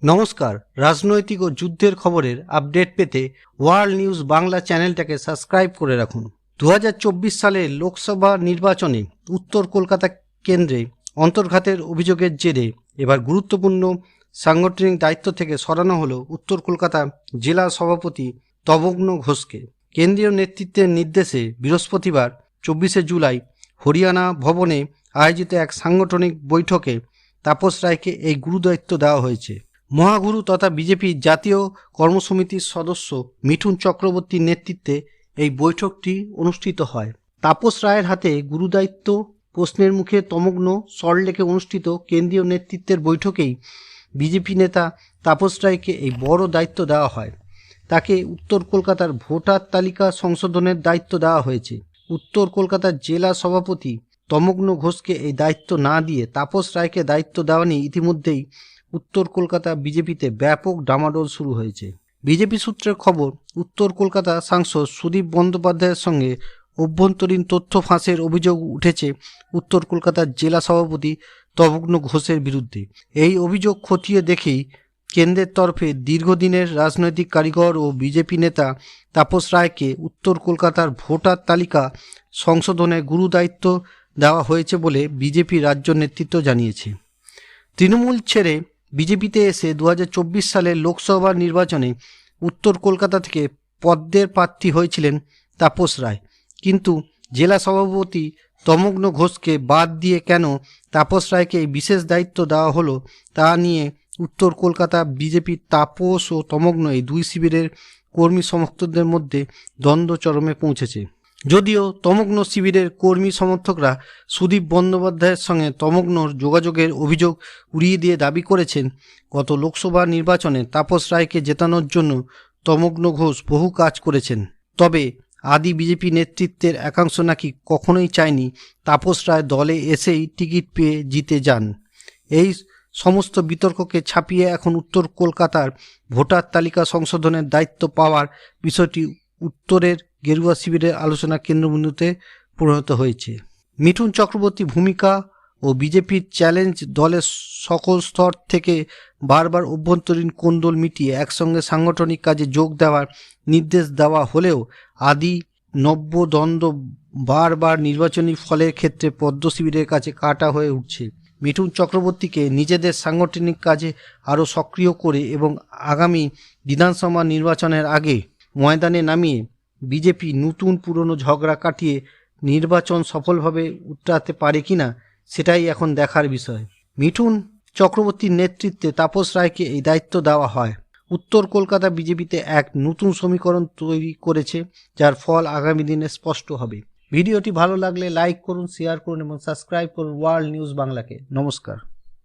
নমস্কার। রাজনৈতিক ও যুদ্ধের খবরের আপডেট পেতে ওয়ার্ল্ড নিউজ বাংলা চ্যানেলটাকে সাবস্ক্রাইব করে রাখুন। 2024 সালের লোকসভা নির্বাচনে উত্তর কলকাতা কেন্দ্রে অন্তর্ঘাতের অভিযোগের জেরে এবার গুরুত্বপূর্ণ সাংগঠনিক দায়িত্ব থেকে সরানো হলো উত্তর কলকাতা জেলা সভাপতি তমগ্ন ঘোষকে। কেন্দ্রীয় নেতৃত্বের নির্দেশে বৃহস্পতিবার 24শে জুলাই হরিয়ানা ভবনে আয়োজিত এক সাংগঠনিক বৈঠকে তাপস রায়কে এই গুরুদায়িত্ব দেওয়া হয়েছে। মহাগুরু তথা বিজেপির জাতীয় কর্মসমিতির সদস্য মিঠুন চক্রবর্তীর নেতৃত্বে এই বৈঠকটি অনুষ্ঠিত হয়। তাপস রায়ের হাতে গুরুদায়িত্ব প্রশ্নের মুখে তমগ্ন সল্টলেকে অনুষ্ঠিত কেন্দ্রীয় নেতৃত্বের বৈঠকেই বিজেপি নেতা তাপস রায়কে এই বড় দায়িত্ব দেওয়া হয়। তাকে উত্তর কলকাতার ভোটার তালিকা সংশোধনের দায়িত্ব দেওয়া হয়েছে। উত্তর কলকাতার জেলা সভাপতি তমগ্ন ঘোষকে এই দায়িত্ব না দিয়ে তাপস রায়কে দায়িত্ব দেওয়া নিয়ে ইতিমধ্যেই উত্তর কলকাতা বিজেপিতে ব্যাপক ডামাডোল শুরু হয়েছে। বিজেপি সূত্রের খবর, উত্তর কলকাতা সাংসদ সুদীপ বন্দ্যোপাধ্যায়ের সঙ্গে অভ্যন্তরীণ তথ্য ফাঁসের অভিযোগ উঠেছে উত্তর কলকাতার জেলা সভাপতি তমগ্ন ঘোষের বিরুদ্ধে। এই অভিযোগ খতিয়ে দেখেই কেন্দ্রের তরফে দীর্ঘদিনের রাজনৈতিক কারিগর ও বিজেপি নেতা তাপস রায়কে উত্তর কলকাতার ভোটার তালিকা সংশোধনে গুরুদায়িত্ব দেওয়া হয়েছে বলে বিজেপি রাজ্য নেতৃত্ব জানিয়েছে। তৃণমূল ছেড়ে বিজেপিতে এসে 2024 সালের লোকসভা নির্বাচনে উত্তর কলকাতা থেকে পদ্মের প্রার্থী হয়েছিলেন তাপস রায়, কিন্তু জেলা সভাপতি তমগ্ন ঘোষকে বাদ দিয়ে কেন তাপস রায়কে এই বিশেষ দায়িত্ব দেওয়া হলো তা নিয়ে উত্তর কলকাতা বিজেপির তাপস ও তমগ্ন এই দুই শিবিরের কর্মী সমর্থকদের মধ্যে দ্বন্দ্ব চরমে পৌঁছেছে। যদিও তমগ্ন শিবিরের কর্মী সমর্থকরা সুদীপ বন্দ্যোপাধ্যায়ের সঙ্গে তমগ্নর যোগাযোগের অভিযোগ উড়িয়ে দিয়ে দাবি করেছেন, গত লোকসভা নির্বাচনে তাপস রায়কে জেতানোর জন্য তমগ্ন ঘোষ বহু কাজ করেছেন। তবে আদি বিজেপি নেতৃত্বের একাংশ নাকি কখনোই চায়নি তাপস রায় দলে এসেই টিকিট পেয়ে জিতে যান। এই সমস্ত বিতর্ককে ছাপিয়ে এখন উত্তর কলকাতার ভোটার তালিকা সংশোধনের দায়িত্ব পাওয়ার বিষয়টি উত্তরের গেরুয়া শিবিরের আলোচনা কেন্দ্রবিন্দুতে পরিণত হয়েছে। মিঠুন চক্রবর্তী ভূমিকা ও বিজেপির চ্যালেঞ্জ দলের সকল স্তর থেকে বারবার অভ্যন্তরীণ কোন্দল মিটিয়ে একসঙ্গে সাংগঠনিক কাজে যোগ দেওয়ার নির্দেশ দেওয়া হলেও আদি নব্য দ্বন্দ্ব বারবার নির্বাচনী ফলের ক্ষেত্রে পদ্ম শিবিরের কাছে কাটা হয়ে উঠছে। মিঠুন চক্রবর্তীকে নিজেদের সাংগঠনিক কাজে আরও সক্রিয় করে এবং আগামী বিধানসভা নির্বাচনের আগে ময়দানে নামিয়ে বিজেপি নতুন পুরনো ঝগড়া কাটিয়ে নির্বাচন সফলভাবে উতরাতে পারে কিনা সেটাই এখন দেখার বিষয়। মিঠুন চক্রবর্তীর নেতৃত্বে তাপস রায়কে এই দায়িত্ব দেওয়া হয়। উত্তর কলকাতা বিজেপিতে এক নতুন সমীকরণ তৈরি করেছে, যার ফল আগামী দিনে স্পষ্ট হবে। ভিডিওটি ভালো লাগলে লাইক করুন, শেয়ার করুন এবং সাবস্ক্রাইব করুন ওয়ার্ল্ড নিউজ বাংলাকে। নমস্কার।